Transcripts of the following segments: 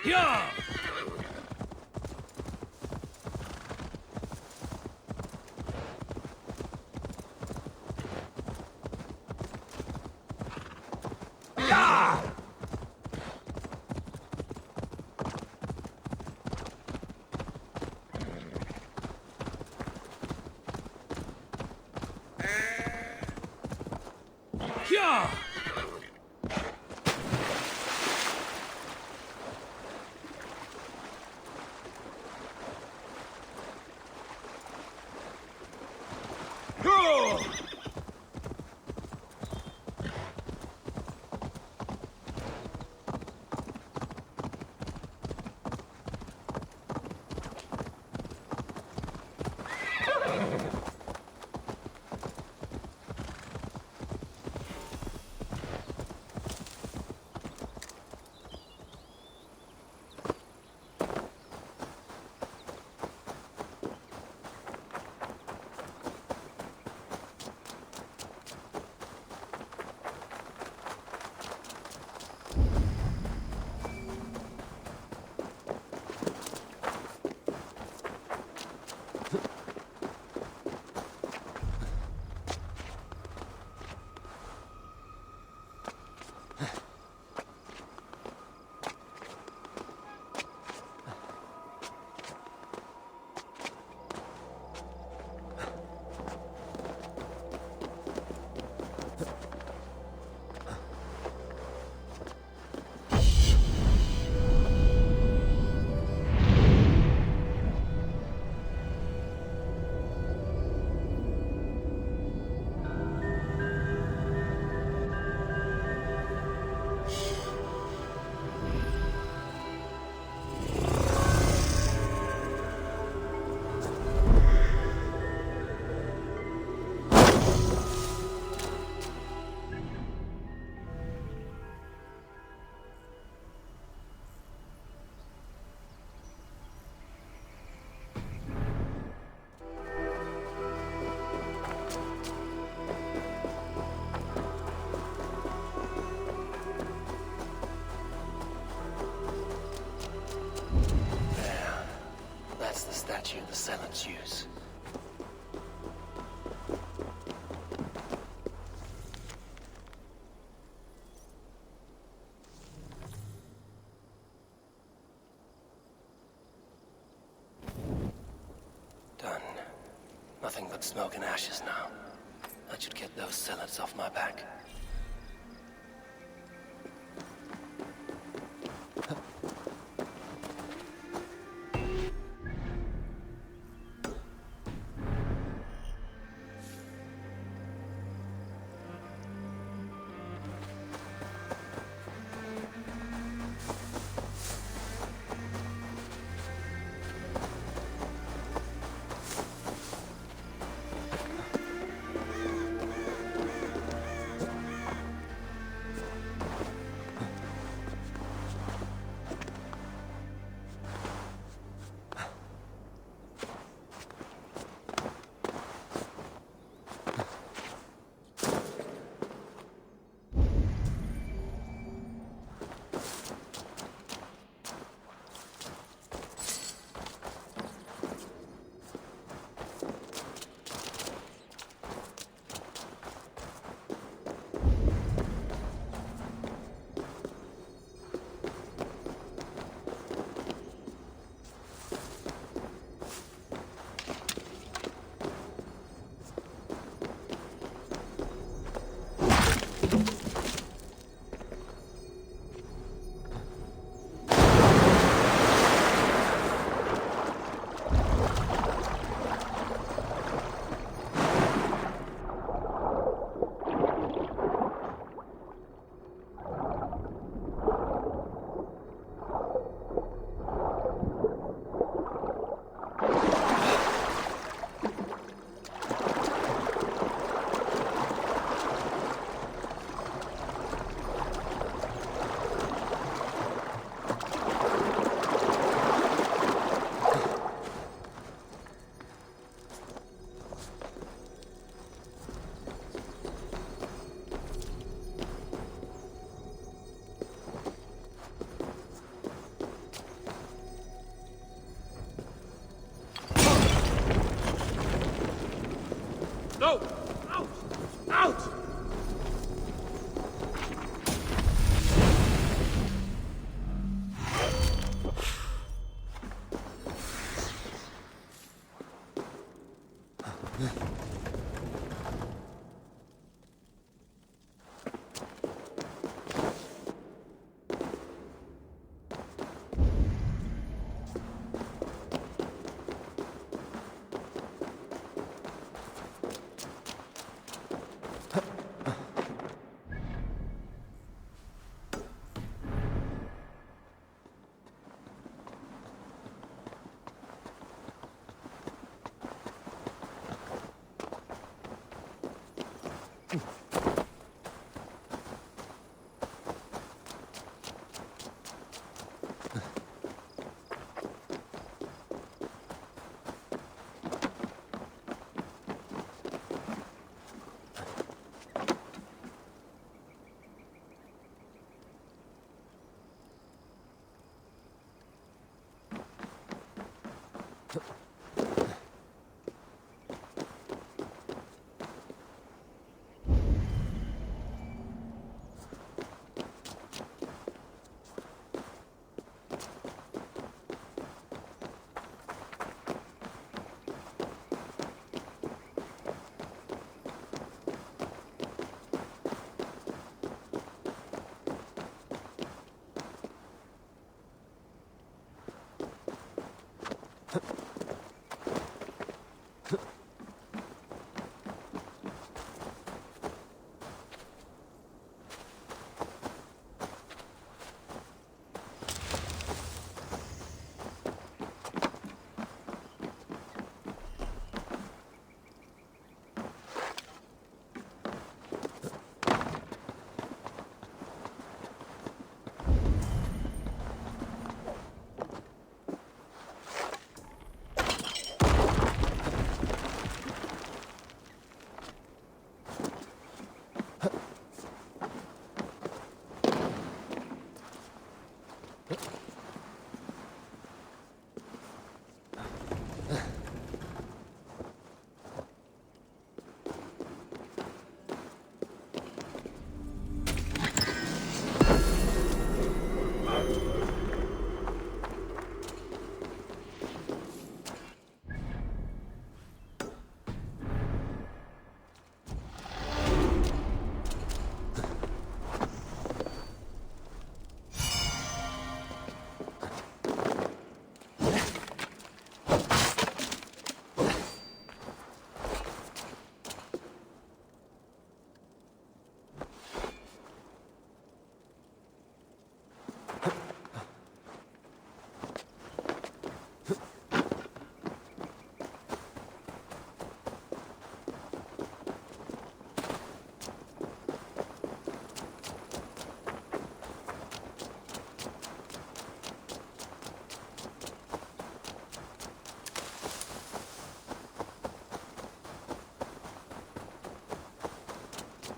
Yeah! Yeah! Yeah! Go! That's the statue the Zealots use. Done. Nothing but smoke and ashes now. That should get those Zealots off my back.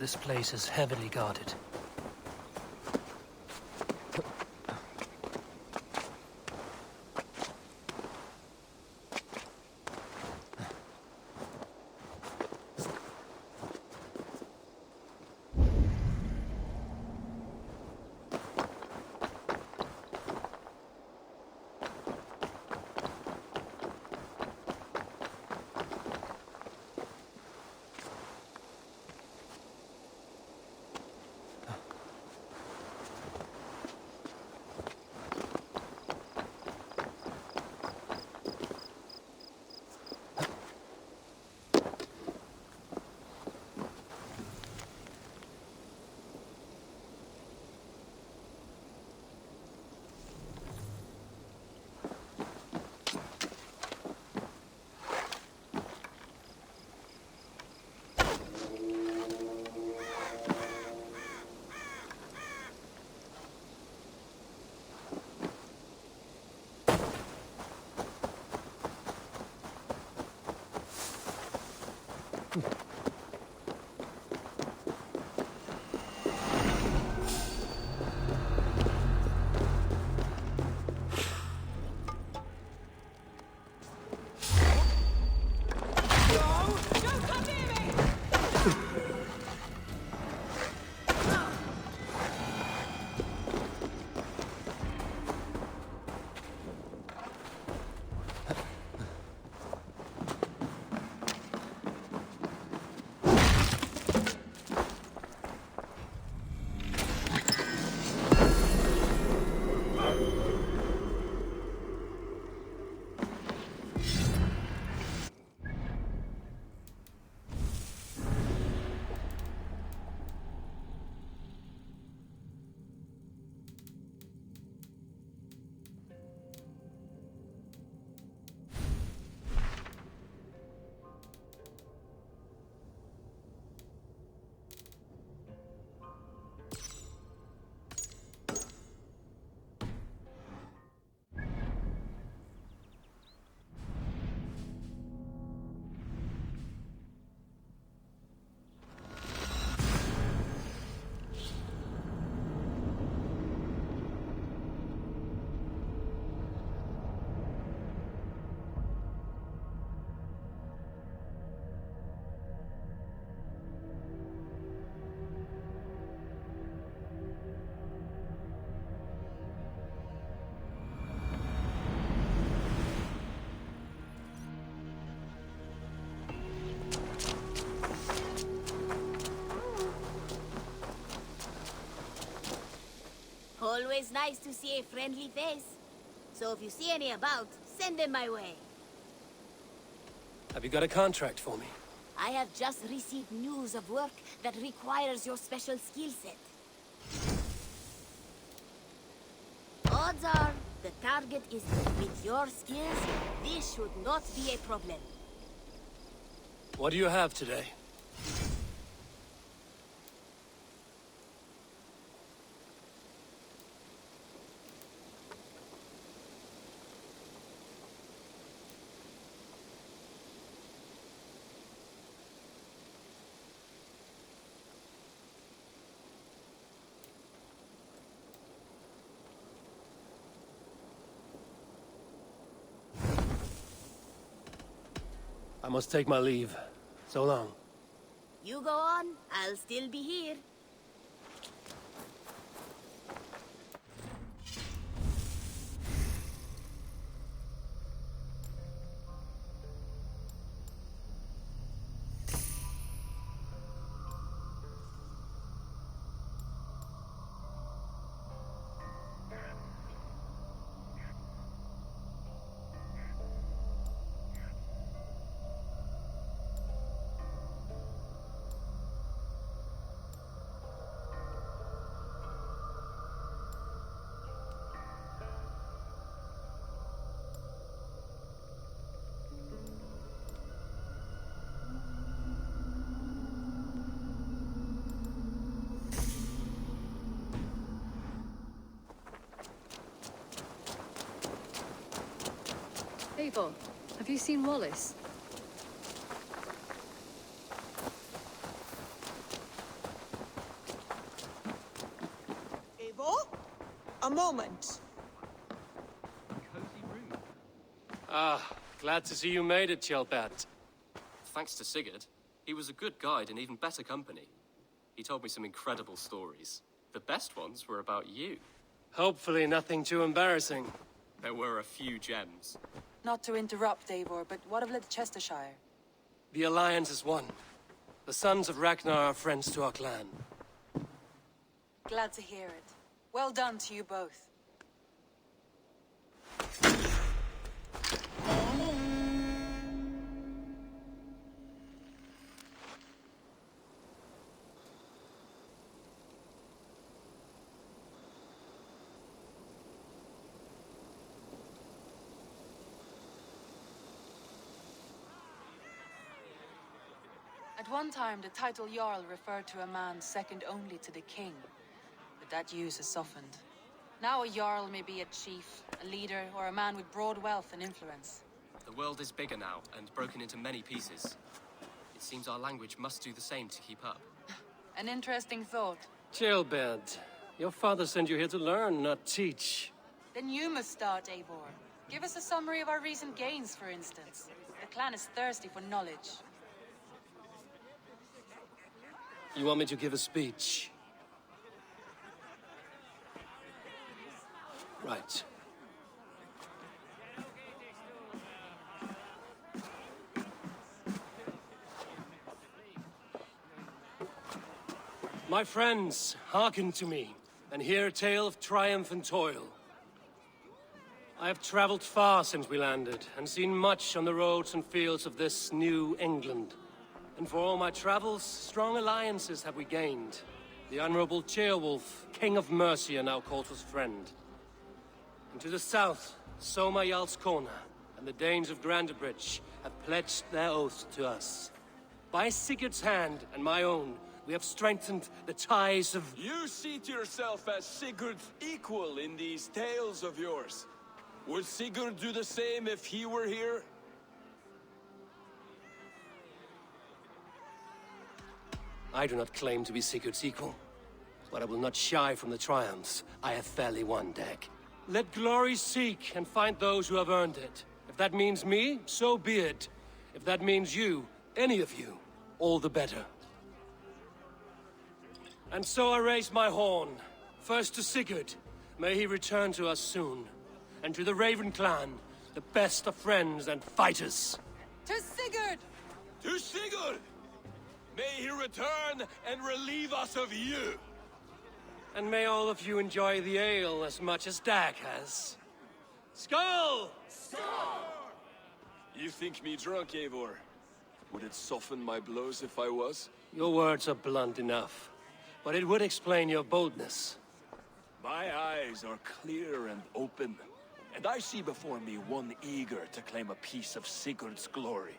This place is heavily guarded. Always nice to see a friendly face. So if you see any about, send them my way. Have you got a contract for me? I have just received news of work that requires your special skill set. Odds are, the target is with your skills, this should not be a problem. What do you have today? I must take my leave. So long. You go on, I'll still be here. Eivor, have you seen Wallace? Eivor? A moment. Ah, glad to see you made it, Chelbat. Thanks to Sigurd, he was a good guide and even better company. He told me some incredible stories. The best ones were about you. Hopefully nothing too embarrassing. There were a few gems. Not to interrupt, Eivor, but what of Leicestershire? The Alliance is one. The sons of Ragnar are friends to our clan. Glad to hear it. Well done to you both. At one time, the title Jarl referred to a man second only to the king. But that use has softened. Now a Jarl may be a chief, a leader, or a man with broad wealth and influence. The world is bigger now and broken into many pieces. It seems our language must do the same to keep up. An interesting thought. Chelbat, your father sent you here to learn, not teach. Then you must start, Eivor. Give us a summary of our recent gains, for instance. The clan is thirsty for knowledge. You want me to give a speech? Right. My friends, hearken to me, and hear a tale of triumph and toil. I have traveled far since we landed, and seen much on the roads and fields of this new England. And for all my travels, strong alliances have we gained. The Honorable Ceolwulf, King of Mercia, now calls us friend. And to the south, Soma Jarl's Corner, and the Danes of Grandebridge have pledged their oath to us. By Sigurd's hand and my own, we have strengthened the ties of... You seat yourself as Sigurd's equal in these tales of yours. Would Sigurd do the same if he were here? I do not claim to be Sigurd's equal, but I will not shy from the triumphs I have fairly won, Dag. Let glory seek and find those who have earned it. If that means me, so be it. If that means you, any of you, all the better. And so I raise my horn. First to Sigurd, may he return to us soon. And to the Raven clan, the best of friends and fighters. To Sigurd! To Sigurd! May he return and relieve us of you! And may all of you enjoy the ale as much as Dag has. Skull! You think me drunk, Eivor? Would it soften my blows if I was? Your words are blunt enough, but it would explain your boldness. My eyes are clear and open, and I see before me one eager to claim a piece of Sigurd's glory.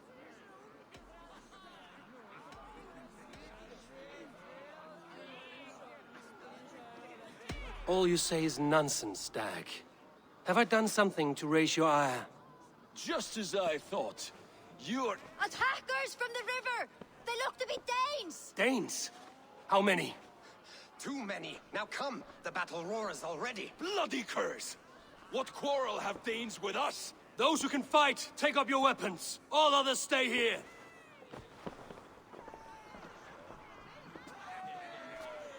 All you say is nonsense, Dag. Have I done something to raise your ire? Just as I thought. You're... Attackers from the river! They look to be Danes! Danes? How many? Too many. Now come, the battle roars already. Bloody curse! What quarrel have Danes with us? Those who can fight, take up your weapons. All others stay here.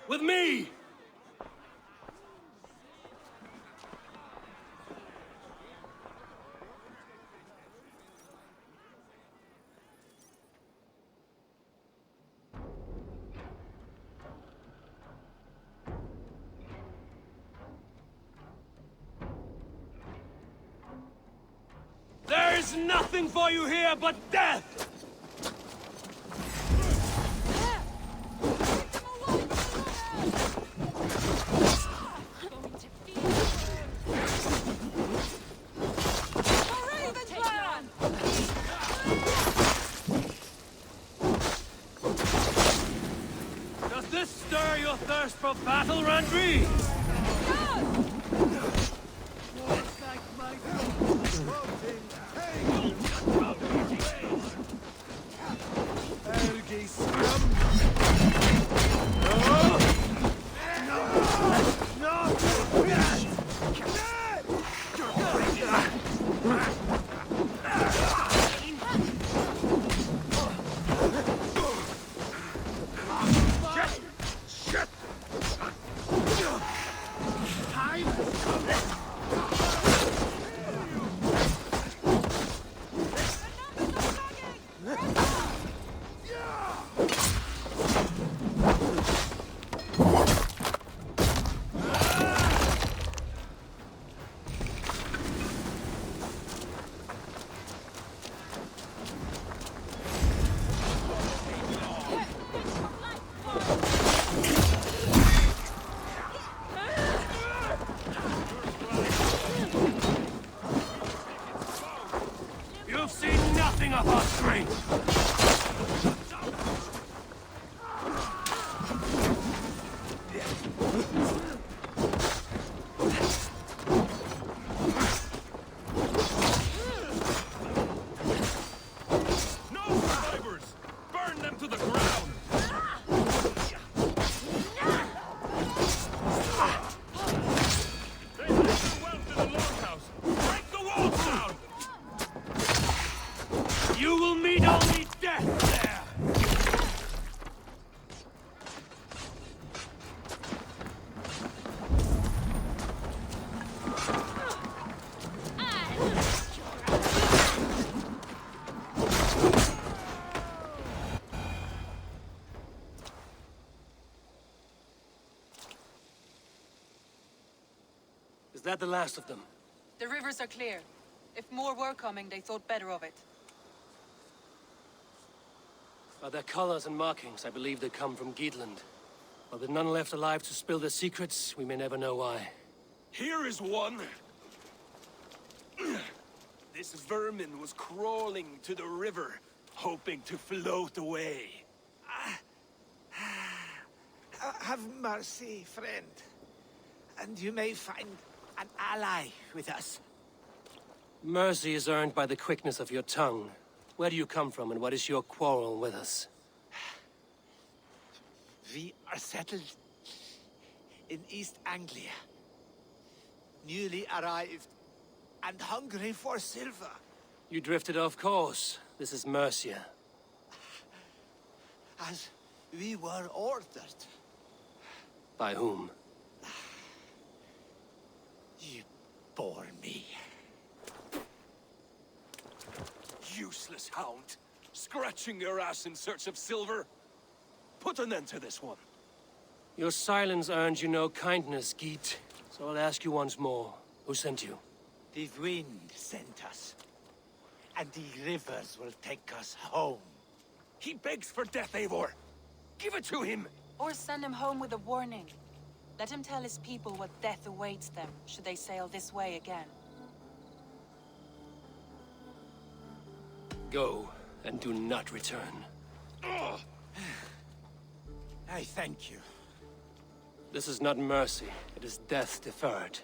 With me! There's nothing for you here but death! Does this stir your thirst for battle, Randri? You've seen nothing of our strength! No survivors! Burn them to the ground! They hide their wealth in the longhouse! Break the walls down! You will meet only death there! Is that the last of them? The rivers are clear. If more were coming, they thought better of it. By their colors and markings, I believe they come from Geatland. But with none left alive to spill their secrets, we may never know why. Here is one. This vermin was crawling to the river, hoping to float away. Have mercy, friend. And you may find an ally with us. Mercy is earned by the quickness of your tongue. Where do you come from, and what is your quarrel with us? We are settled in East Anglia. Newly arrived and hungry for silver. You drifted off course. This is Mercia. As we were ordered. By whom? You bore me. Useless hound! Scratching your ass in search of silver! Put an end to this one. Your silence earned you no kindness, Geet. So I'll ask you once more. Who sent you? The wind sent us. And the rivers will take us home. He begs for death, Eivor. Give it to him. Or send him home with a warning. Let him tell his people what death awaits them should they sail this way again. Go, and do not return. I thank you. This is not mercy, it is death deferred.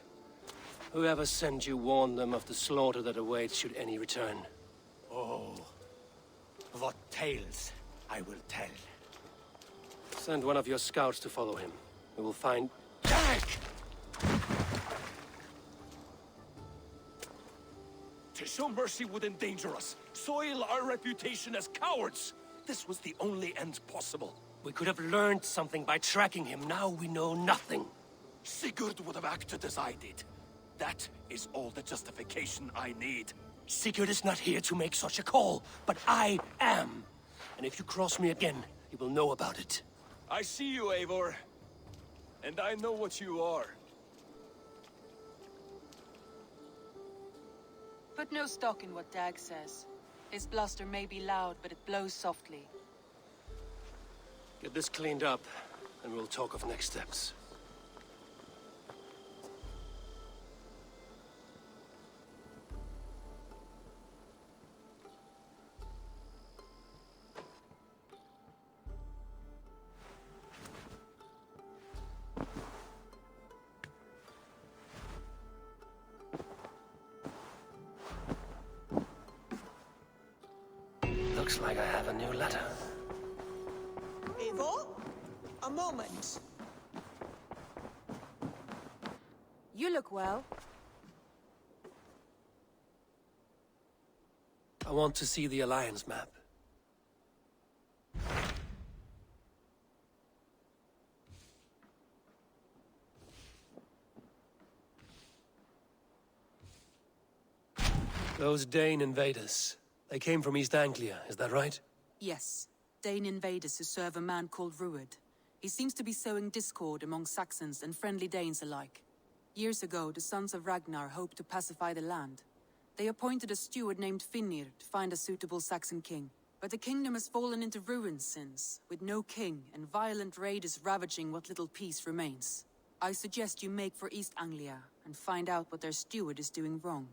Whoever sent you warned them of the slaughter that awaits should any return. Oh, what tales I will tell. Send one of your scouts to follow him. We will find... To show mercy would endanger us, soil our reputation as cowards. This was the only end possible. We could have learned something by tracking him. Now we know nothing. Sigurd would have acted as I did. That is all the justification I need. Sigurd is not here to make such a call, but I am. And if you cross me again, you will know about it. I see you, Eivor. And I know what you are. Put no stock in what Dag says. His bluster may be loud, but it blows softly. Get this cleaned up, and we'll talk of next steps. Looks like I have a new letter. Eivor? A moment. You look well. I want to see the Alliance map. Those Dane invaders, they came from East Anglia, is that right? Yes, Dane invaders who serve a man called Rued. He seems to be sowing discord among Saxons and friendly Danes alike. Years ago, the sons of Ragnar hoped to pacify the land. They appointed a steward named Finnir to find a suitable Saxon king. But the kingdom has fallen into ruins since, with no king and violent raiders ravaging what little peace remains. I suggest you make for East Anglia and find out what their steward is doing wrong.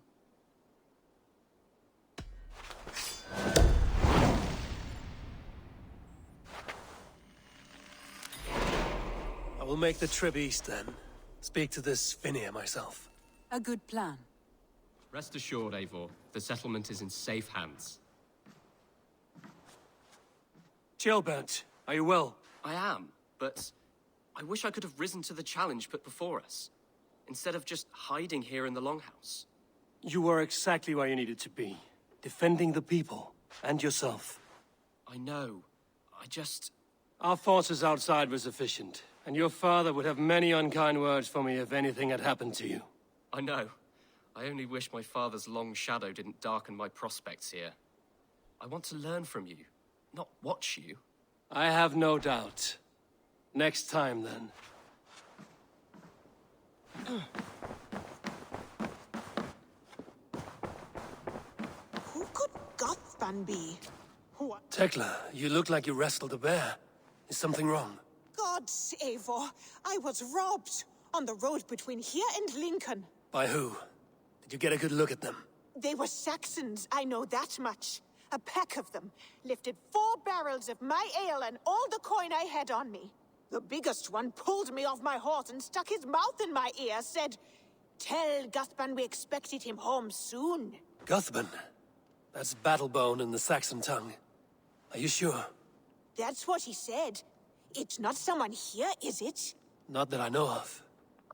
I will make the trip east then. Speak to this Finnir myself. A good plan. Rest assured, Eivor, the settlement is in safe hands. Chilbert, are you well? I am, but I wish I could have risen to the challenge put before us, instead of just hiding here in the Longhouse. You were exactly where you needed to be. Defending the people, and yourself. I know. I just... Our forces outside were sufficient, and your father would have many unkind words for me if anything had happened to you. I know. I only wish my father's long shadow didn't darken my prospects here. I want to learn from you, not watch you. I have no doubt. Next time, then. Who could Gothban be? What? Tekla, you look like you wrestled a bear. Is something wrong? Gods, Eivor, I was robbed on the road between here and Lincoln. By who? Did you get a good look at them? They were Saxons, I know that much. A pack of them lifted 4 barrels of my ale and all the coin I had on me. The biggest one pulled me off my horse and stuck his mouth in my ear, said, "Tell Guthban we expected him home soon." Guthban? That's Battlebone in the Saxon tongue. Are you sure? That's what he said. It's not someone here, is it? Not that I know of.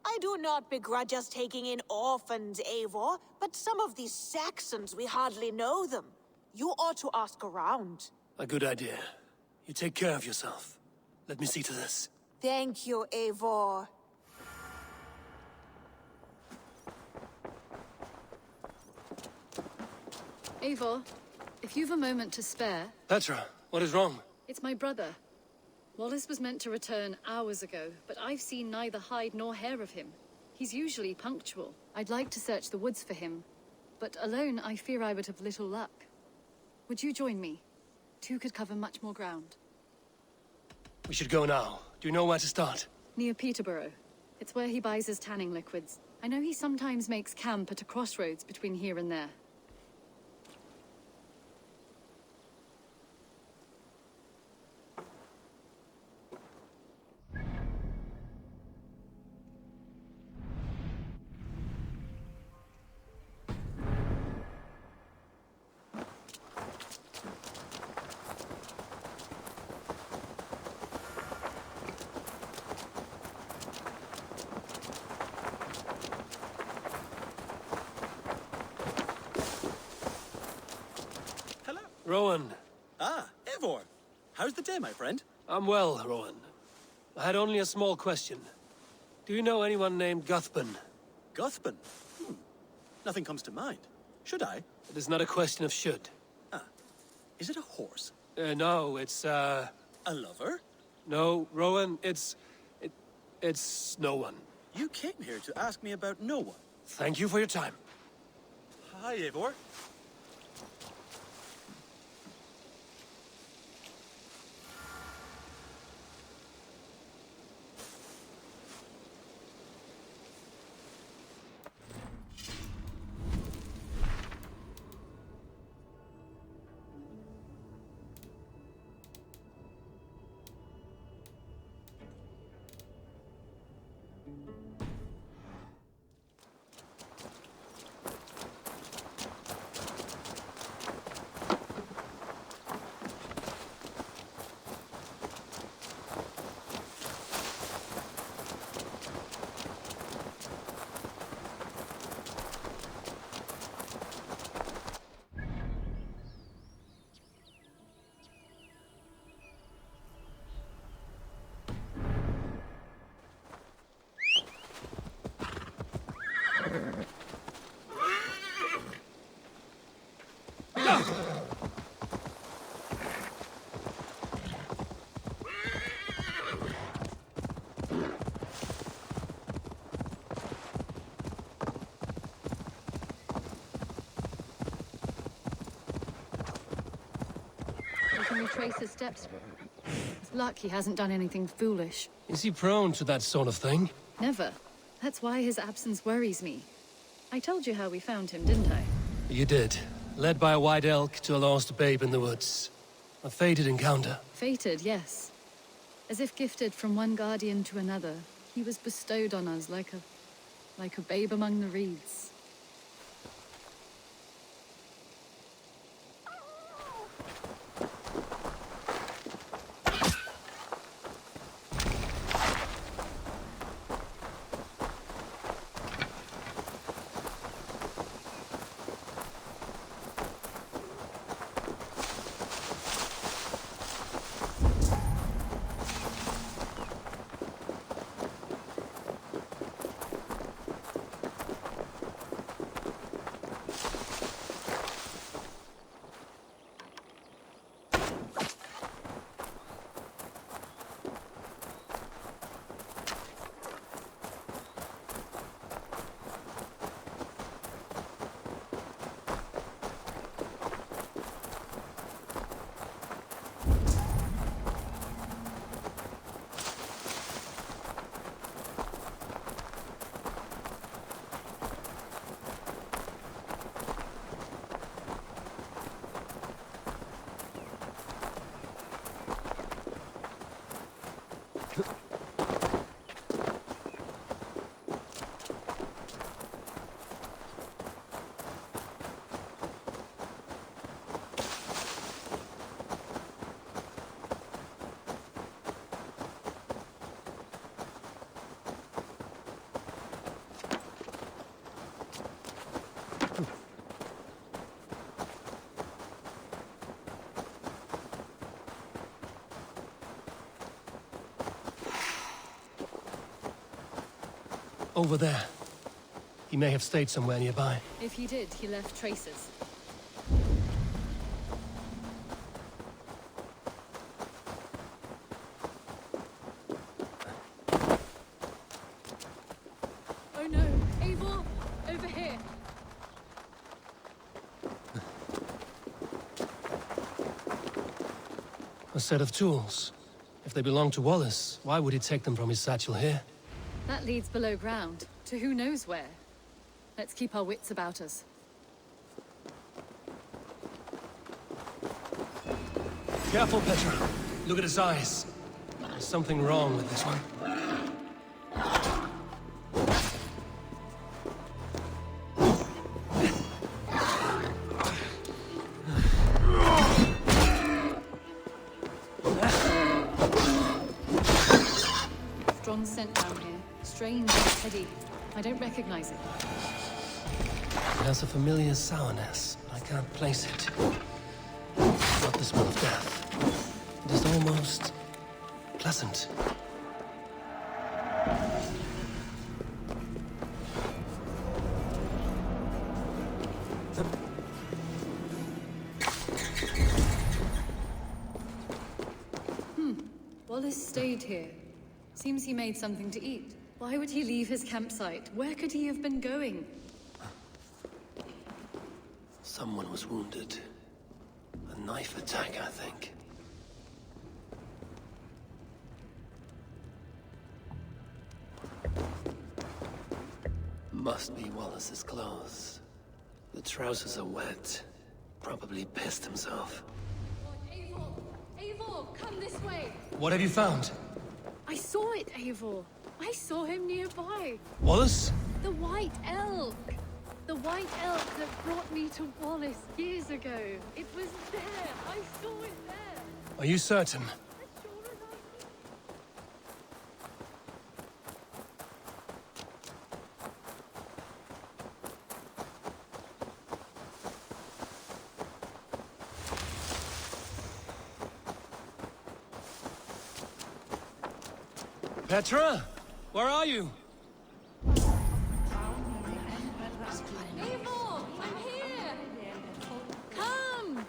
I do not begrudge us taking in orphans, Eivor, but some of these Saxons, we hardly know them. You ought to ask around. A good idea. You take care of yourself. Let me see to this. Thank you, Eivor. Eivor, if you've a moment to spare, Petra, what is wrong? it's my brother. Wallace was meant to return hours ago, but I've seen neither hide nor hair of him. He's usually punctual. I'd like to search the woods for him, but alone I fear I would have little luck. Would you join me? Two could cover much more ground. We should go now. Do you know where to start? Near Peterborough. It's where he buys his tanning liquids. I know he sometimes makes camp at a crossroads between here and there. Rowan. Ah, Eivor. How's the day, my friend? I'm well, Rowan. I had only a small question. Do you know anyone named Guthban? Guthban? Nothing comes to mind. Should I? It is not a question of should. Is it a horse? No, it's, A lover? No, Rowan, it's no one. You came here to ask me about no one. Thank you for your time. Hi, Eivor. Can we trace his steps? It's luck he hasn't done anything foolish. Is he prone to that sort of thing? Never. That's why his absence worries me. I told you how we found him, didn't I? You did. Led by a white elk to a lost babe in the woods. A fated encounter. Fated, yes. As if gifted from one guardian to another, he was bestowed on us like a babe among the reeds. Over there. He may have stayed somewhere nearby. If he did, he left traces. A set of tools. If they belong to Wallace, why would he take them from his satchel here? That leads below ground, to who knows where. Let's keep our wits about us. Careful, Petra. Look at his eyes. There's something wrong with this one. Strong scent down here. Strange and heady. I don't recognize it. It has a familiar sourness, but I can't place it. It's not the smell of death. It is almost pleasant. Wallace stayed here. Seems he made something to eat. Why would he leave his campsite? Where could he have been going? Someone was wounded. A knife attack, I think. Must be Wallace's clothes. The trousers are wet. Probably pissed himself. Eivor! Eivor, come this way! What have you found? I saw it, Eivor. I saw him nearby. Wallace? The White Elk. The White Elk that brought me to Wallace years ago. It was there. I saw it there. Are you certain? As sure as Petra? Where are you? Eivor, I'm here. Come.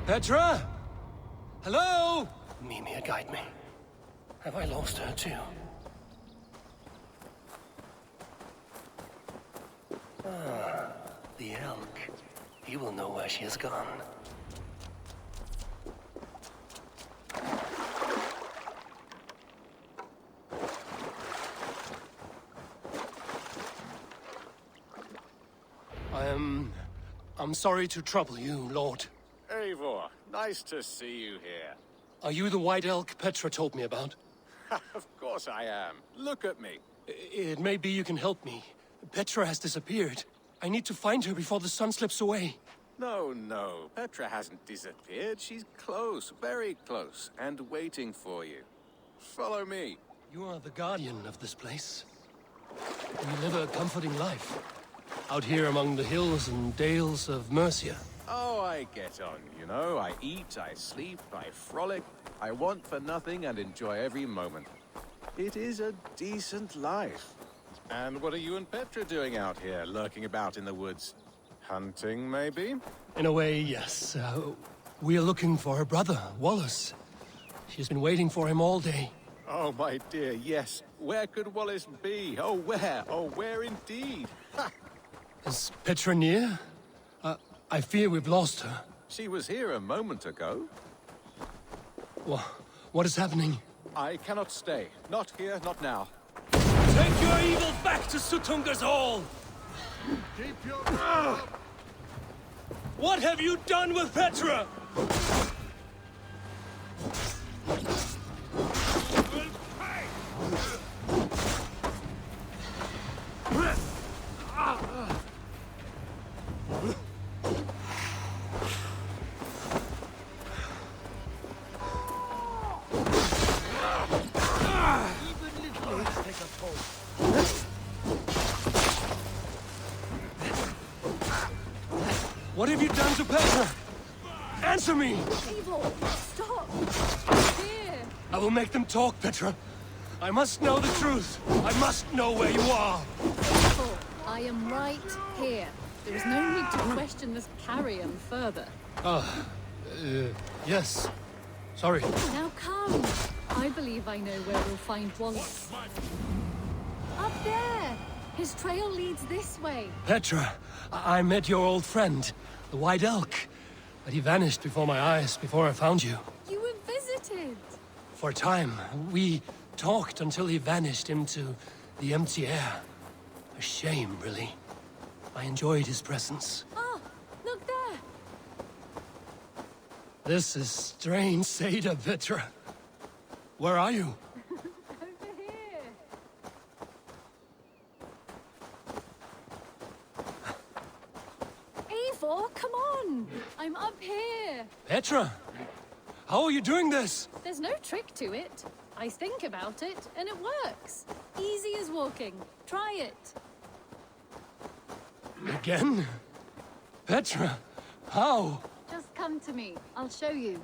Petra? Hello? Mimir, guide me. Have I lost her too? Ah, the elk. He will know where she has gone. I'm sorry to trouble you, Lord. Eivor, nice to see you here. Are you the White Elk Petra told me about? Of course I am. Look at me. It may be you can help me. Petra has disappeared. I need to find her before the sun slips away. No. Petra hasn't disappeared. She's close, very close, and waiting for you. Follow me. You are the guardian of this place. You live a comforting life. Out here among the hills and dales of Mercia. Oh, I get on, you know. I eat, I sleep, I frolic. I want for nothing and enjoy every moment. It is a decent life. And what are you and Petra doing out here, lurking about in the woods? Hunting, maybe? In a way, yes. We are looking for her brother, Wallace. She's been waiting for him all day. Oh, my dear, yes. Where could Wallace be? Oh, where? Oh, where indeed? Ha! Is Petra near? I fear we've lost her. She was here a moment ago. What is happening? I cannot stay. Not here, not now. Take your evil back to Sutunga's Hall! Keep your... What have you done with Petra? What have you done to Petra? Answer me! Eivor, stop! Here! I will make them talk, Petra. I must know the truth. I must know where you are. Eivor, I am right here. There is no need to question this carrion further. Yes. Sorry. Now come! I believe I know where we'll find Wallace. Up there! His trail leads this way. Petra, I met your old friend, the White Elk. but he vanished before my eyes, before I found you. You were visited! For a time, we talked until he vanished into the empty air. A shame, really. I enjoyed his presence. Ah, look there! This is strange, Seda Vitra. Where are you? Over here! Eivor, come on! I'm up here! Petra! How are you doing this? There's no trick to it. I think about it, and it works. Easy as walking. Try it. Again? Petra, how? Just come to me. I'll show you.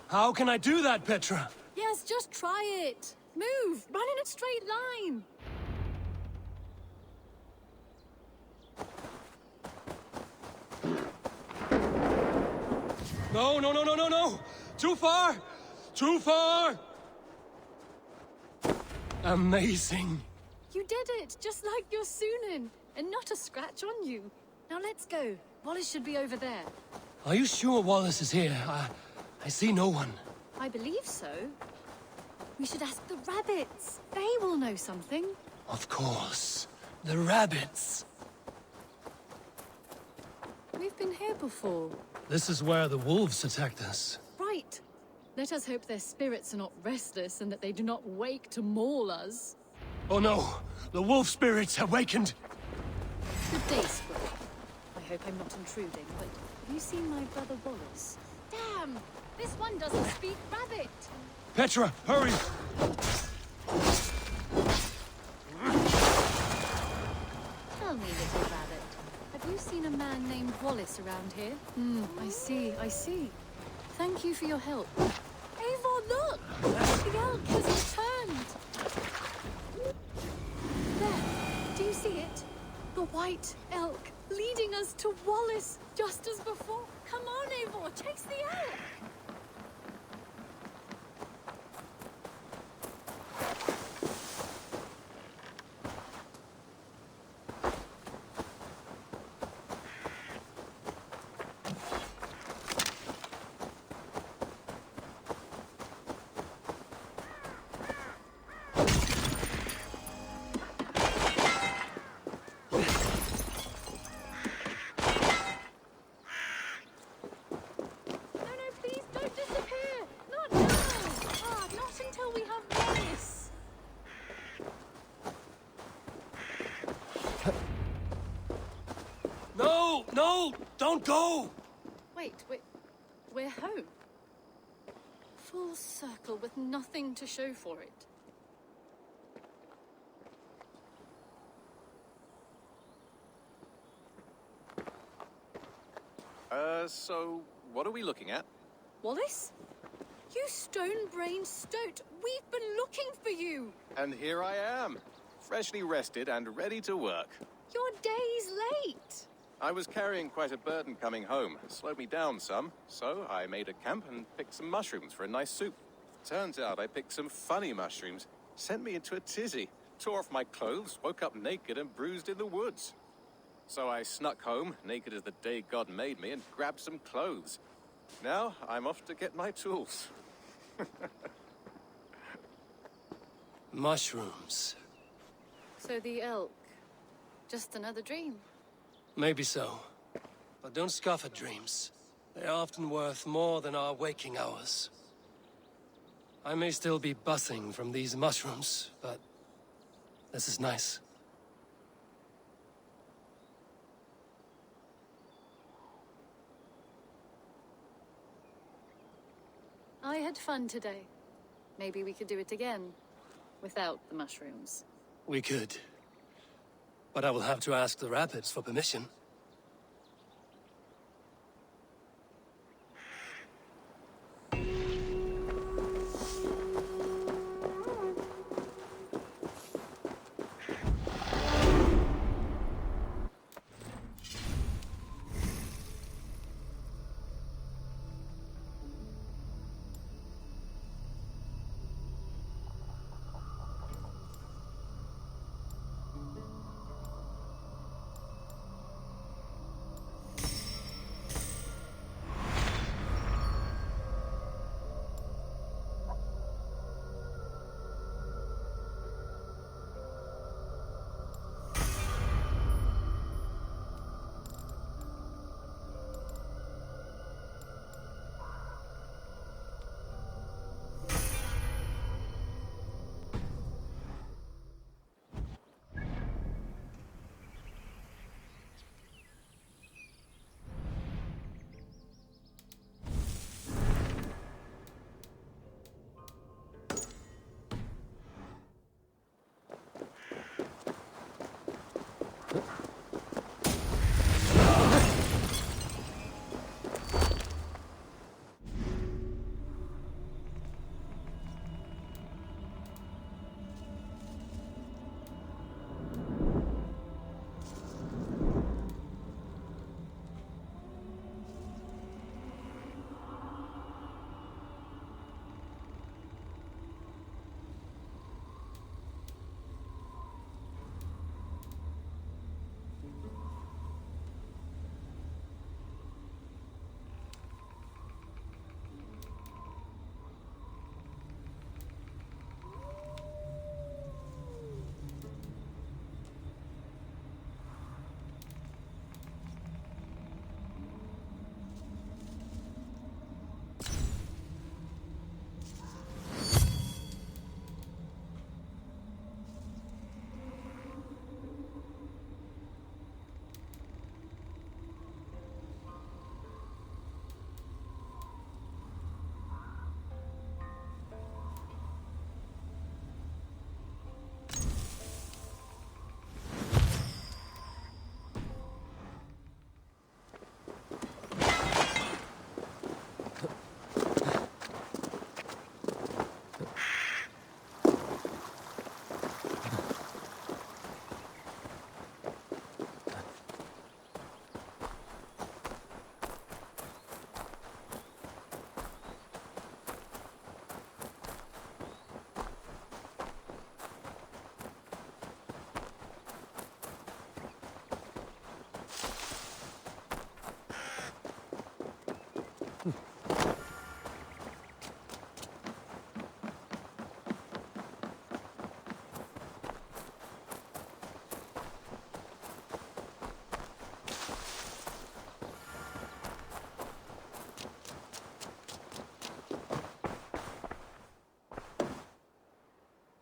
How can I do that, Petra? Yes, just try it. Move! Run in a straight line! No, no, no, no, no, no! Too far! Too far! Amazing. You did it, just like your Sunan, and not a scratch on you. Now let's go. Wallace should be over there. Are you sure Wallace is here? I see no one. I believe so. We should ask the rabbits. They will know something. Of course. The rabbits. We've been here before. This is where the wolves attacked us. Right. Let us hope their spirits are not restless and that they do not wake to maul us. Oh no! The wolf spirits have awakened! Good day, Squirrel. I hope I'm not intruding, but have you seen my brother Wallace? Damn! This one doesn't speak rabbit! Petra, hurry! Tell me, little rabbit, have you seen a man named Wallace around here? I see, I see. Thank you for your help. Eivor, look! The elk has returned! There, do you see it? The white elk leading us to Wallace, just as before. Come on, Eivor, chase the elk! No! No! Don't go! Wait, we're home. Full circle with nothing to show for it. So what are we looking at? Wallace? You stone-brained stoat! We've been looking for you! And here I am, freshly rested and ready to work. You're days late! I was carrying quite a burden coming home. Slowed me down some, so I made a camp and picked some mushrooms for a nice soup. Turns out I picked some funny mushrooms. Sent me into a tizzy. Tore off my clothes, woke up naked and bruised in the woods. So I snuck home, naked as the day God made me, and grabbed some clothes. Now I'm off to get my tools. Mushrooms. So the elk, just another dream? Maybe so. But don't scoff at dreams. They're often worth more than our waking hours. I may still be buzzing from these mushrooms, but this is nice. I had fun today. Maybe we could do it again, without the mushrooms. We could. But I will have to ask the rabbits for permission.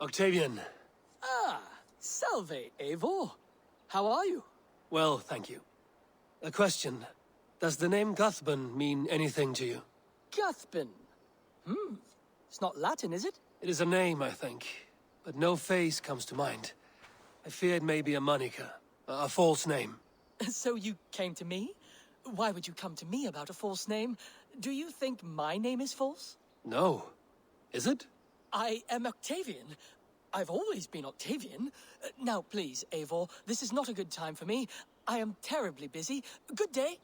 Octavian. Ah, salve, Eivor. How are you? Well, thank you. A question. Does the name Cuthban mean anything to you? Cuthban. It's not Latin, is it? It is a name, I think, but no face comes to mind. I fear it may be a moniker, a false name. So you came to me? Why would you come to me about a false name? Do you think my name is false? No. Is it? I am Octavian. I've always been Octavian. Now, please, Eivor, this is not a good time for me. I am terribly busy. Good day.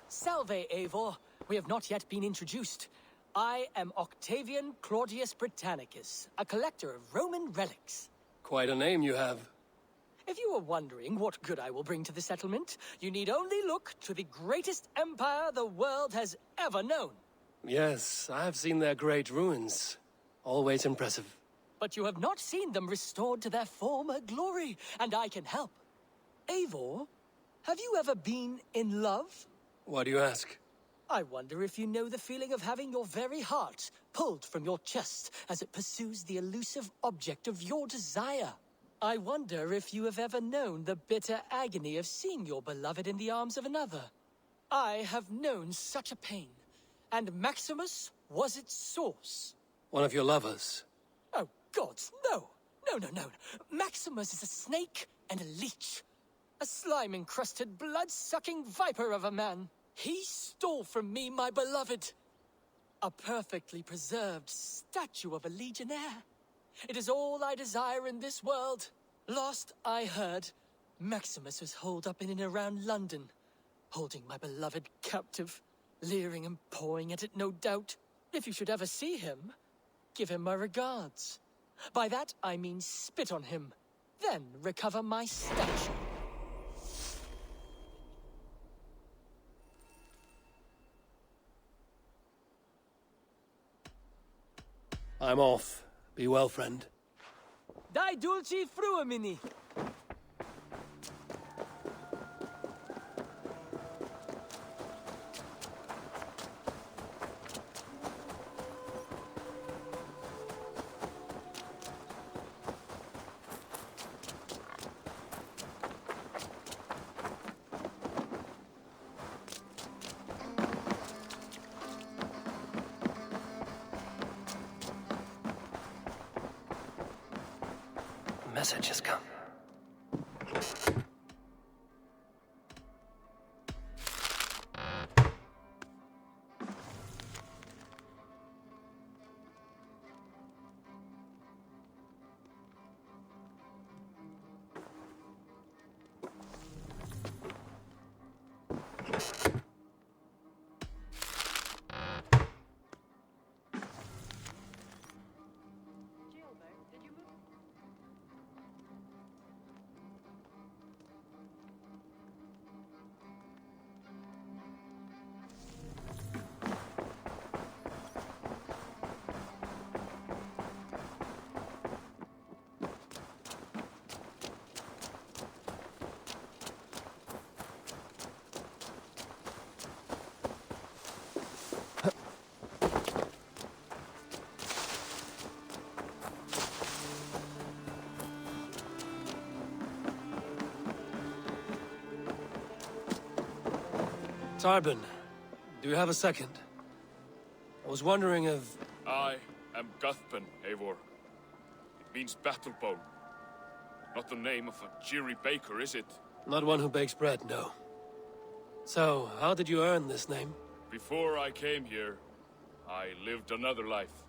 Salve, Eivor. We have not yet been introduced. I am Octavian Claudius Britannicus, a collector of Roman relics. Quite a name you have. If you are wondering what good I will bring to the settlement, you need only look to the greatest empire the world has ever known. Yes, I have seen their great ruins. Always impressive. But you have not seen them restored to their former glory, and I can help. Eivor, have you ever been in love? Why do you ask? I wonder if you know the feeling of having your very heart pulled from your chest as it pursues the elusive object of your desire. I wonder if you have ever known the bitter agony of seeing your beloved in the arms of another. I have known such a pain, and Maximus was its source. One of your lovers? Oh, gods, no! No. Maximus is a snake and a leech. A slime-encrusted, blood-sucking viper of a man. He stole from me my beloved. A perfectly preserved statue of a legionnaire. It is all I desire in this world. Last I heard, Maximus was holed up in and around London, holding my beloved captive, leering and pawing at it, no doubt. If you should ever see him, give him my regards. By that I mean spit on him, then recover my statue. I'm off. Be well, friend. Dai dulci fruemini. Message has come. Tarbin, do you have a second? I was wondering if... I am Cuthban, Eivor. It means battle bone. Not the name of a jeery baker, is it? Not one who bakes bread, no. So, how did you earn this name? Before I came here, I lived another life.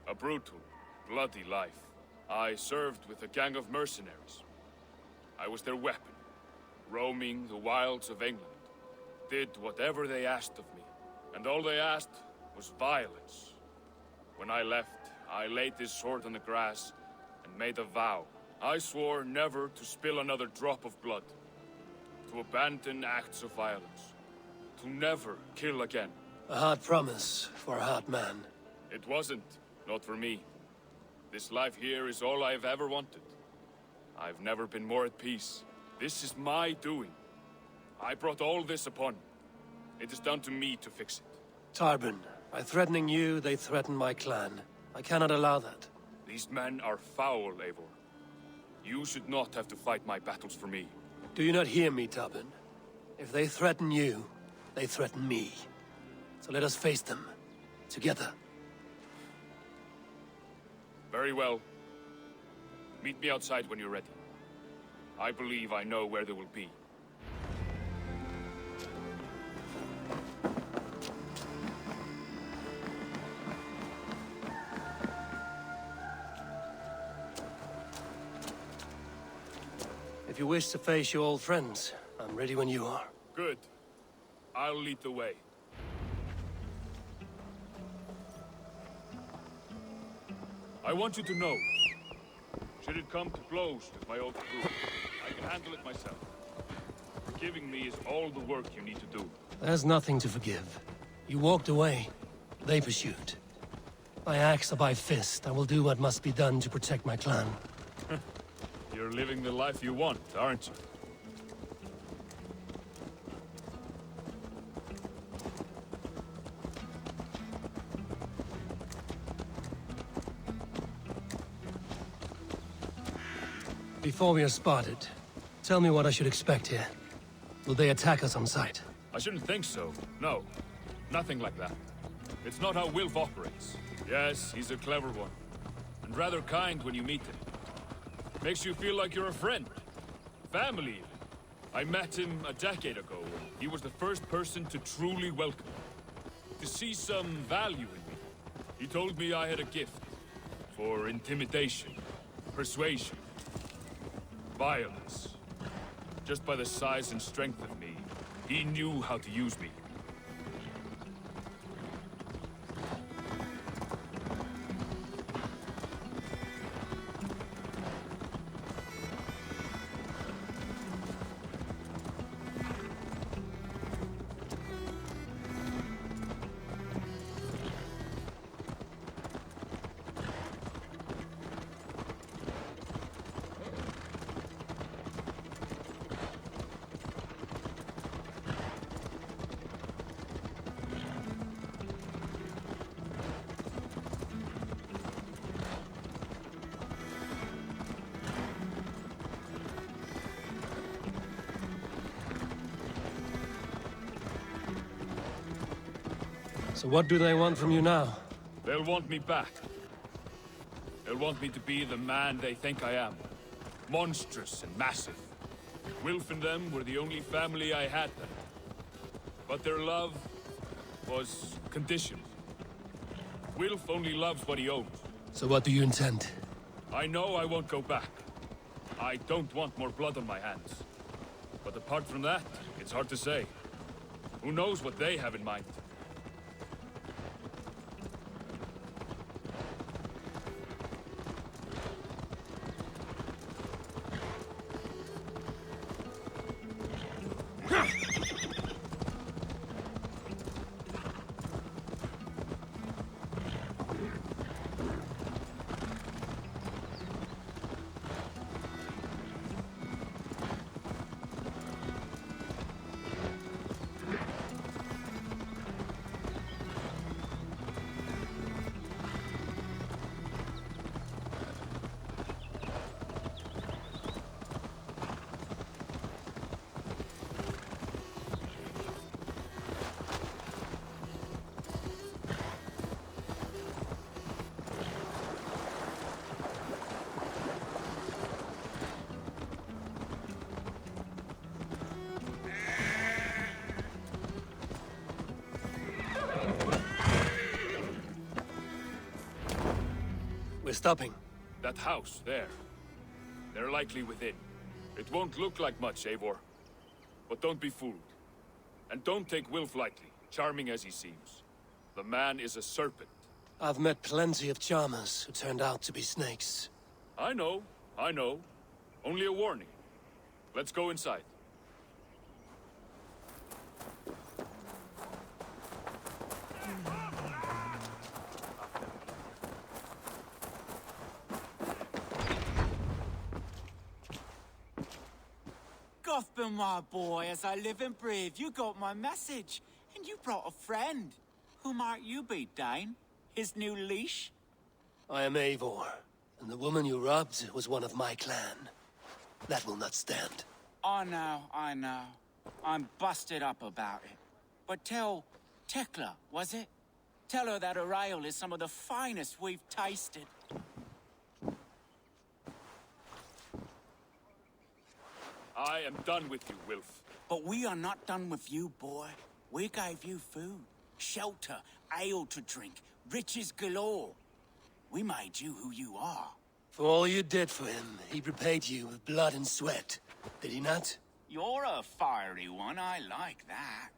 A brutal, bloody life. I served with a gang of mercenaries. I was their weapon, roaming the wilds of England. Did whatever they asked of me, and all they asked was violence. When I left, I laid this sword on the grass and made a vow. I swore never to spill another drop of blood, to abandon acts of violence, to never kill again. A hard promise for a hard man. It wasn't, not for me. This life here is all I've ever wanted. I've never been more at peace. This is my doing. I brought all this upon me. It is down to me to fix it. Tarbin, By threatening you, they threaten my clan. I cannot allow that. These men are foul, Eivor. You should not have to fight my battles for me. Do you not hear me, Tubin? If they threaten you, they threaten me. So let us face them. Together. Very well. Meet me outside when you're ready. I believe I know where they will be. If you wish to face your old friends, I'm ready when you are. Good. I'll lead the way. I want you to know, should it come to blows with my old crew, I can handle it myself. Forgiving me is all the work you need to do. There's nothing to forgive. You walked away. They pursued. By axe or by fist, I will do what must be done to protect my clan. You're living the life you want, aren't you? Before we are spotted, tell me what I should expect here. Will they attack us on sight? I shouldn't think so. No. Nothing like that. It's not how Wilf operates. Yes, he's a clever one. And rather kind when you meet him. Makes you feel like you're a friend. Family, even. I met him a decade ago. He was the first person to truly welcome me. To see some value in me. He told me I had a gift. For intimidation. Persuasion. Violence. Just by the size and strength of me, he knew how to use me. So what do they want from you now? They'll want me back. They'll want me to be the man they think I am. Monstrous and massive. Wilf and them were the only family I had then. But their love was conditioned. Wilf only loves what he owns. So what do you intend? I know I won't go back. I don't want more blood on my hands. But apart from that, it's hard to say. Who knows what they have in mind? We're stopping. That house, there. They're likely within. It won't look like much, Eivor. But don't be fooled. And don't take Wilf lightly, charming as he seems. The man is a serpent. I've met plenty of charmers who turned out to be snakes. I know. Only a warning. Let's go inside. Gotham, my boy, as I live and breathe, you got my message. And you brought a friend. Who might you be, Dane? His new leash? I am Eivor, and the woman you robbed was one of my clan. That will not stand. I know. I'm busted up about it. But tell Tekla, was it? Tell her that her ale is some of the finest we've tasted. I am done with you, Wilf. But we are not done with you, boy. We gave you food, shelter, ale to drink, riches galore. We made you who you are. For all you did for him, he repaid you with blood and sweat. Did he not? You're a fiery one, I like that.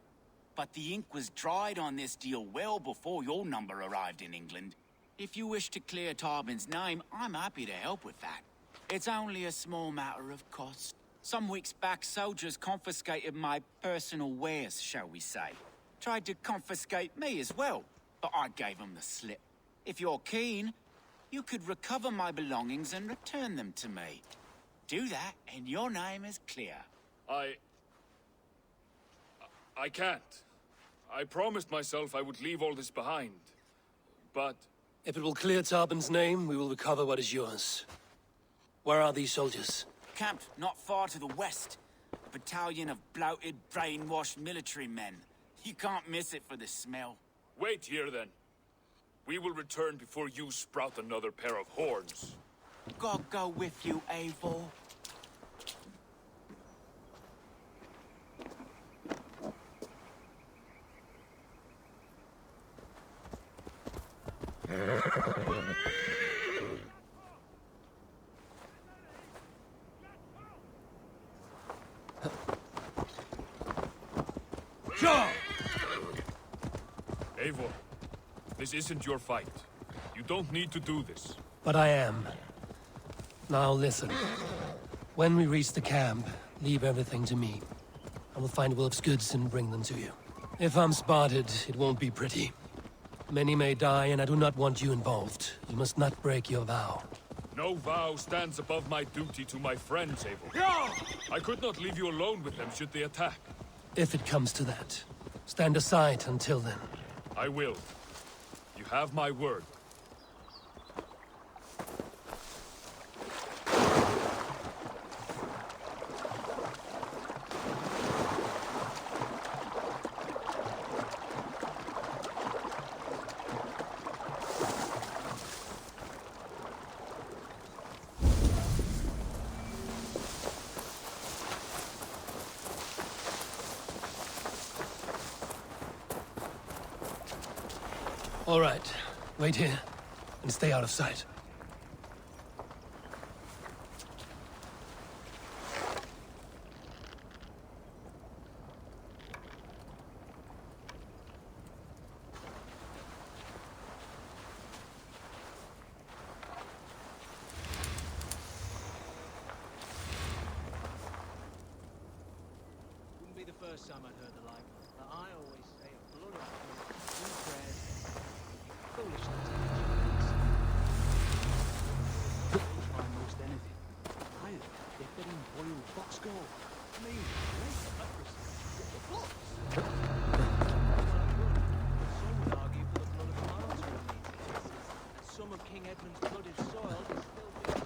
But the ink was dried on this deal well before your number arrived in England. If you wish to clear Tarbin's name, I'm happy to help with that. It's only a small matter of cost. Some weeks back, soldiers confiscated my personal wares, shall we say. Tried to confiscate me as well, but I gave them the slip. If you're keen, you could recover my belongings and return them to me. Do that, and your name is clear. I can't. I promised myself I would leave all this behind. But... If it will clear Tarbin's name, we will recover what is yours. Where are these soldiers? Camped not far to the west. A battalion of bloated, brainwashed military men. You can't miss it for the smell. Wait here, then. We will return before you sprout another pair of horns. God go with you, Eivor. Eivor, this isn't your fight. You don't need to do this. But I am. Now listen. When we reach the camp, leave everything to me. I will find Wilf's goods and bring them to you. If I'm spotted, it won't be pretty. Many may die, and I do not want you involved. You must not break your vow. No vow stands above my duty to my friends, Eivor. I could not leave you alone with them should they attack. If it comes to that. Stand aside until then. I will. You have my word. All right. Wait here, and stay out of sight. Wouldn't be the first time I'd heard the like, but I always say a blood offering, 2 prayers, foolishness. Try most anything. I heard they're getting boiled fox gore. I mean, great for breakfast. The books. Some would argue for the blood of the martyrs who need it. And some of King Edmund's blooded soil is still being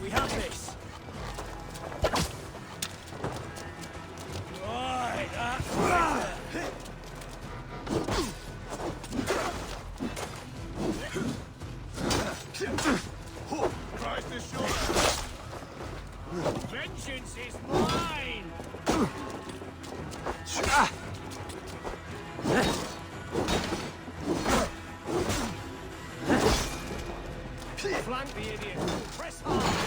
We have this. Right, Christ is sure. vengeance is mine! Flank the idiot. Press hard.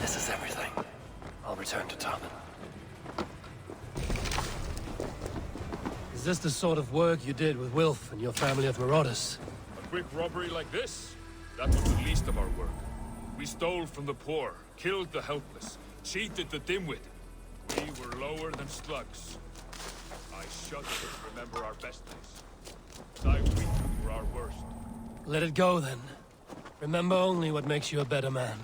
This is everything. I'll return to Tarman. Is this the sort of work you did with Wilf and your family of marauders? A quick robbery like this? That was the least of our work. We stole from the poor, killed the helpless, cheated the dimwit. We were lower than slugs. I shudder to remember our best days. Thy weak were our worst. Let it go, then. Remember only what makes you a better man.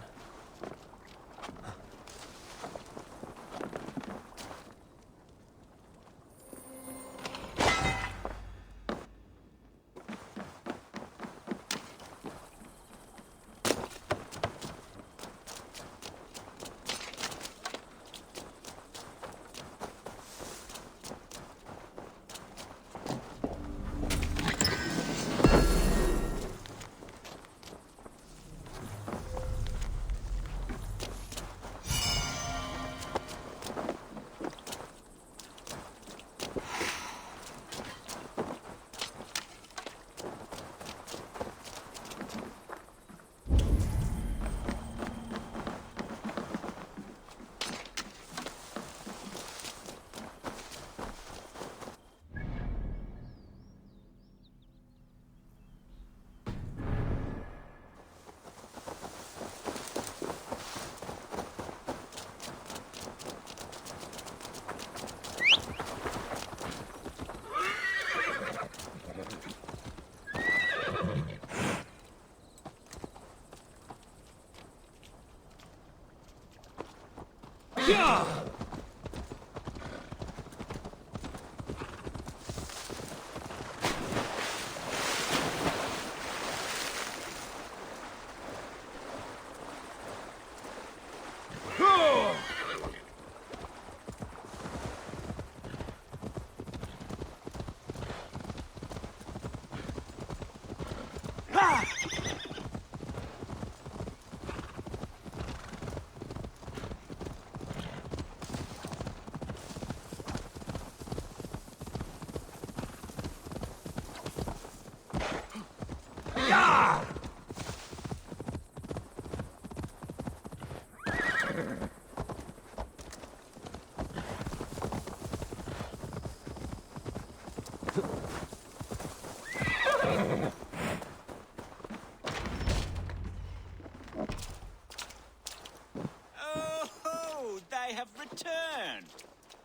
Oh, they have returned.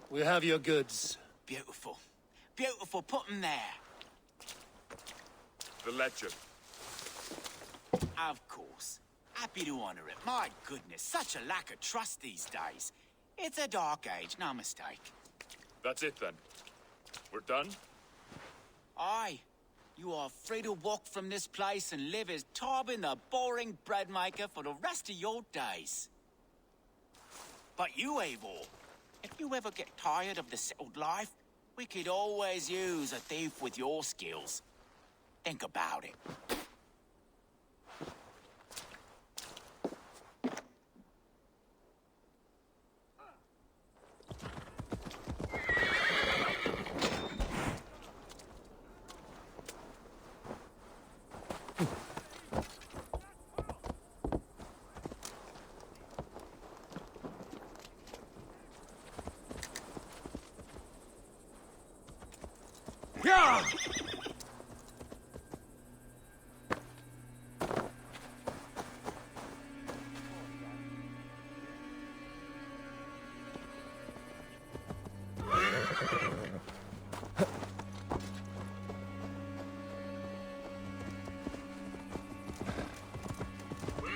We have your goods. Beautiful. Beautiful. Put them there. The ledger. Of course. Happy to honor it. My goodness, such a lack of trust these days. It's a dark age, no mistake. That's it then. We're done? Aye. You are free to walk from this place and live as Tarbin the boring bread maker for the rest of your days. But you, Eivor, if you ever get tired of the settled life, we could always use a thief with your skills. Think about it.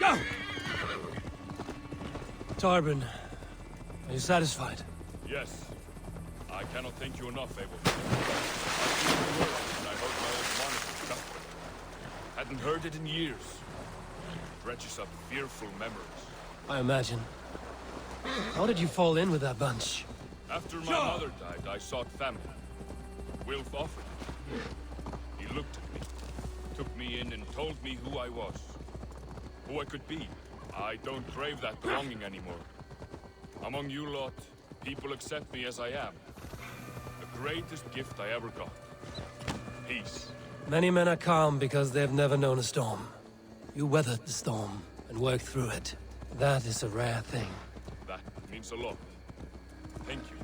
Go! Tarbin, are you satisfied? Yes. I cannot thank you enough, Abel. I feel the world when I heard my old monitor shuffle. Hadn't heard it in years. It dredges up fearful memories. I imagine. How did you fall in with that bunch? After my mother died, I sought family. Wilf offered it. He looked at me, took me in and told me who I was. Who I could be. I don't crave that belonging anymore. Among you lot, people accept me as I am. The greatest gift I ever got. Peace. Many men are calm because they've never known a storm. You weathered the storm and worked through it. That is a rare thing. That means a lot. Thank you.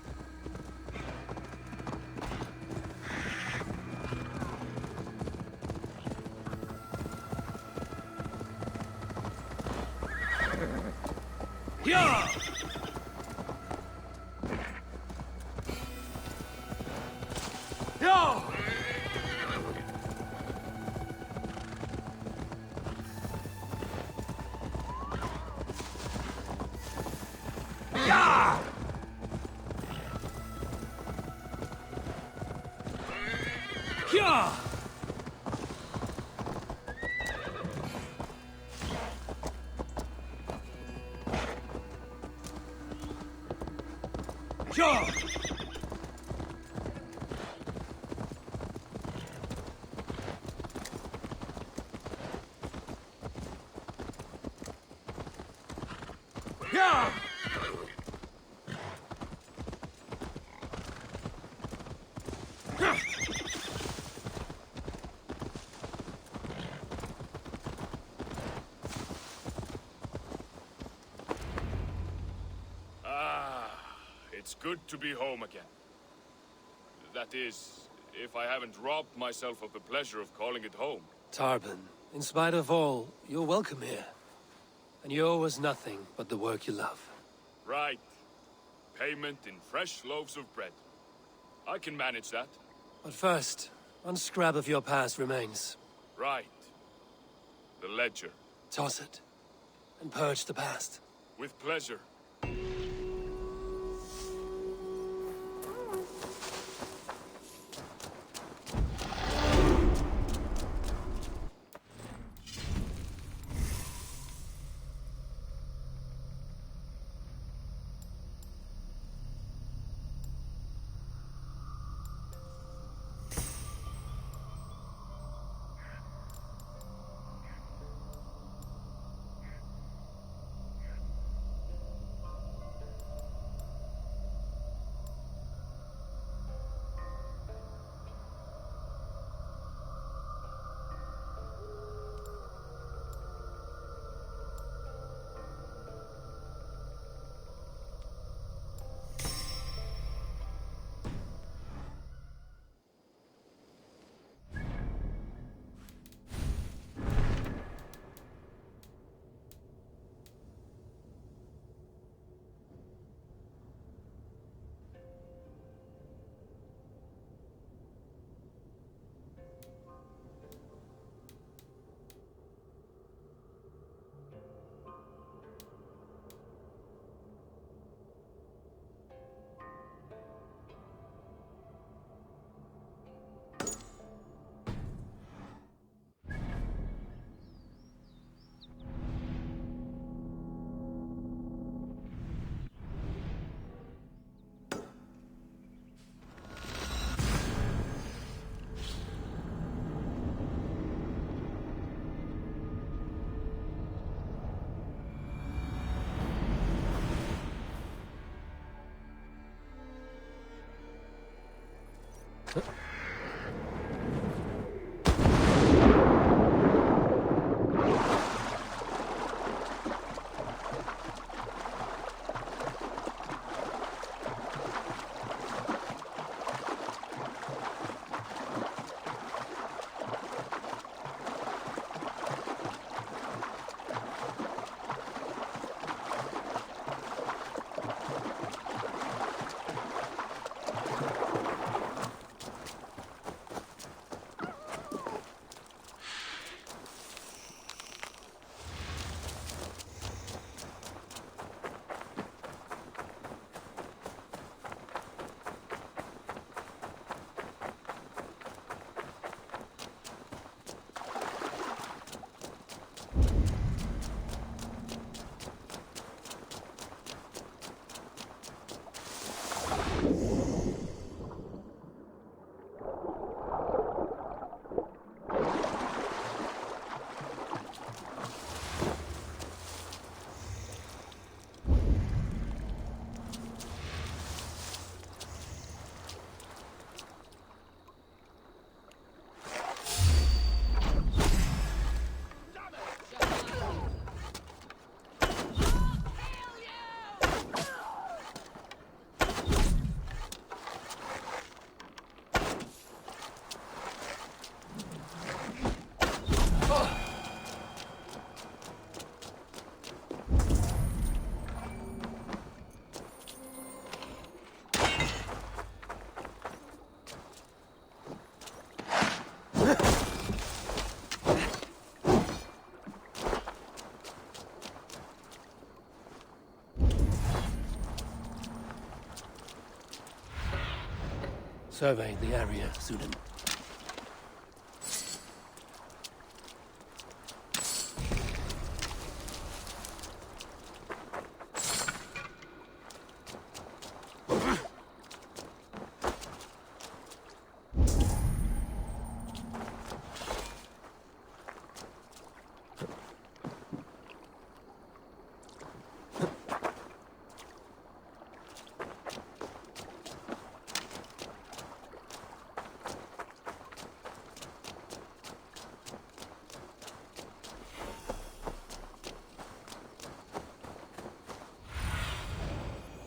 Yeah! Yeah! Yeah! Yeah! Yeah! Yeah! It's good to be home again. That is, if I haven't robbed myself of the pleasure of calling it home. Tarbin, in spite of all, you're welcome here. And you owe us nothing but the work you love. Right. Payment in fresh loaves of bread. I can manage that. But first, one scrap of your past remains. Right. The ledger. Toss it. And purge the past. With pleasure. Survey the area, Sudan.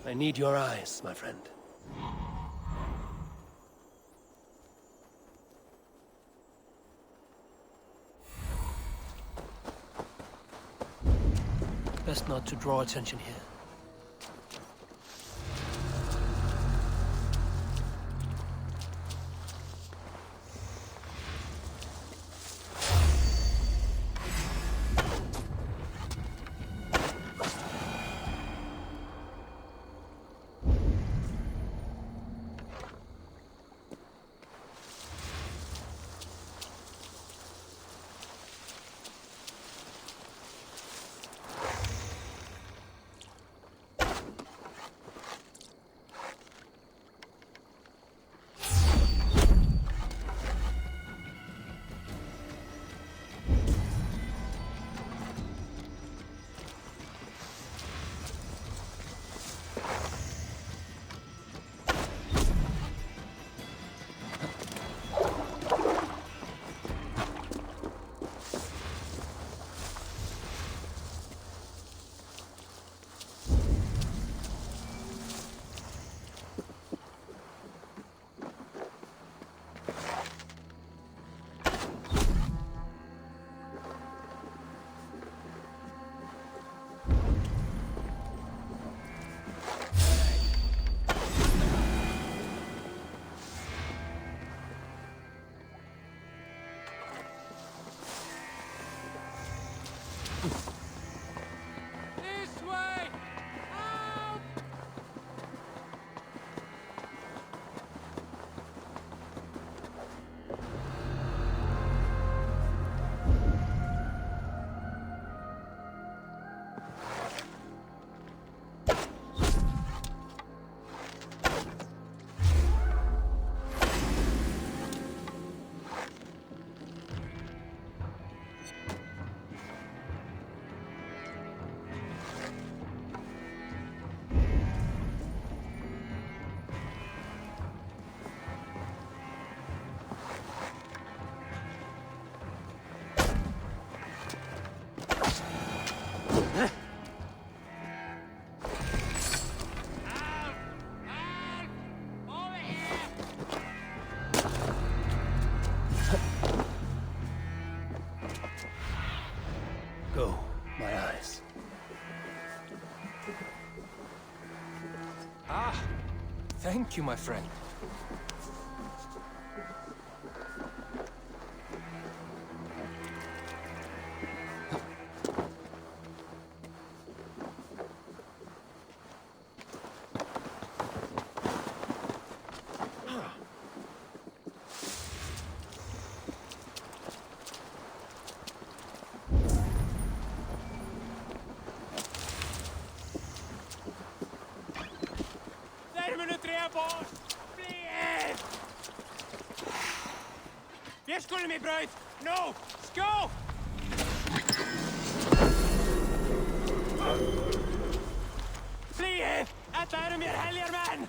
I need your eyes, my friend. Best not to draw attention here. Go, my eyes. Ah, thank you, my friend. Ég skulle mig bröð! Nú, skjó! Flýið! Þetta eru mér heljar menn!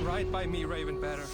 Right by me, Ravenbearer.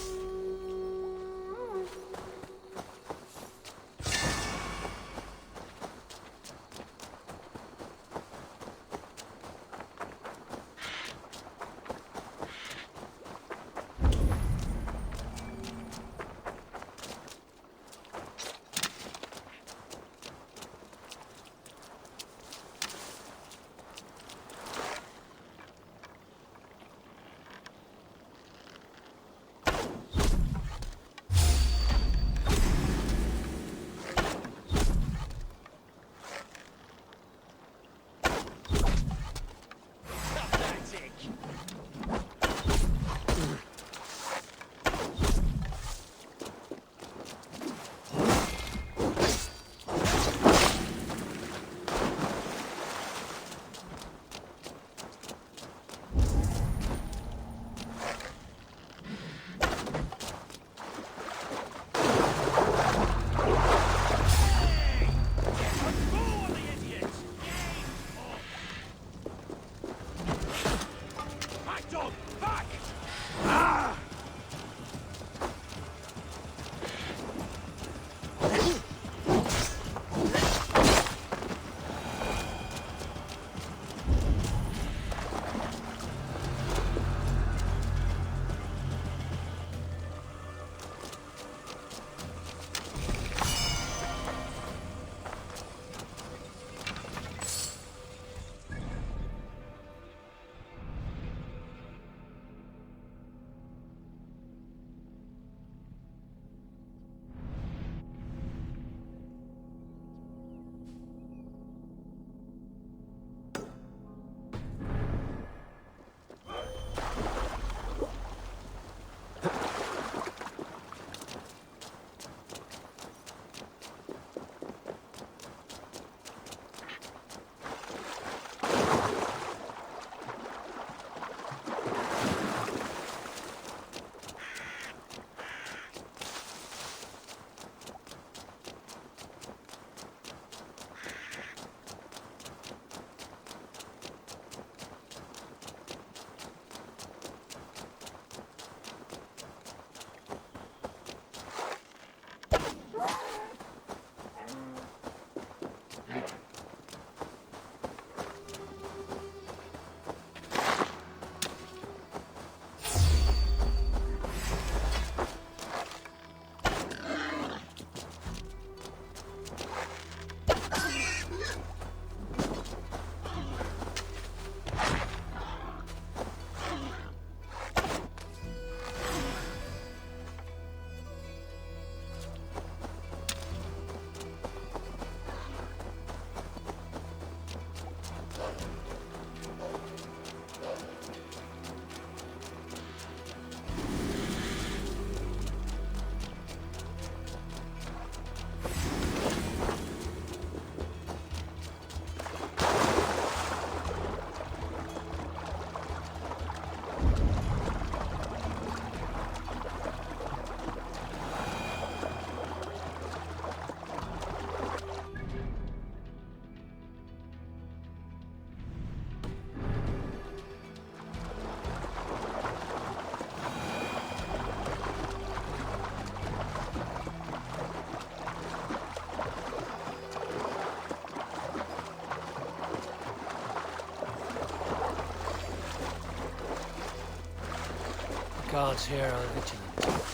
guards here are vigilant.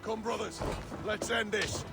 Come, brothers. Let's end this.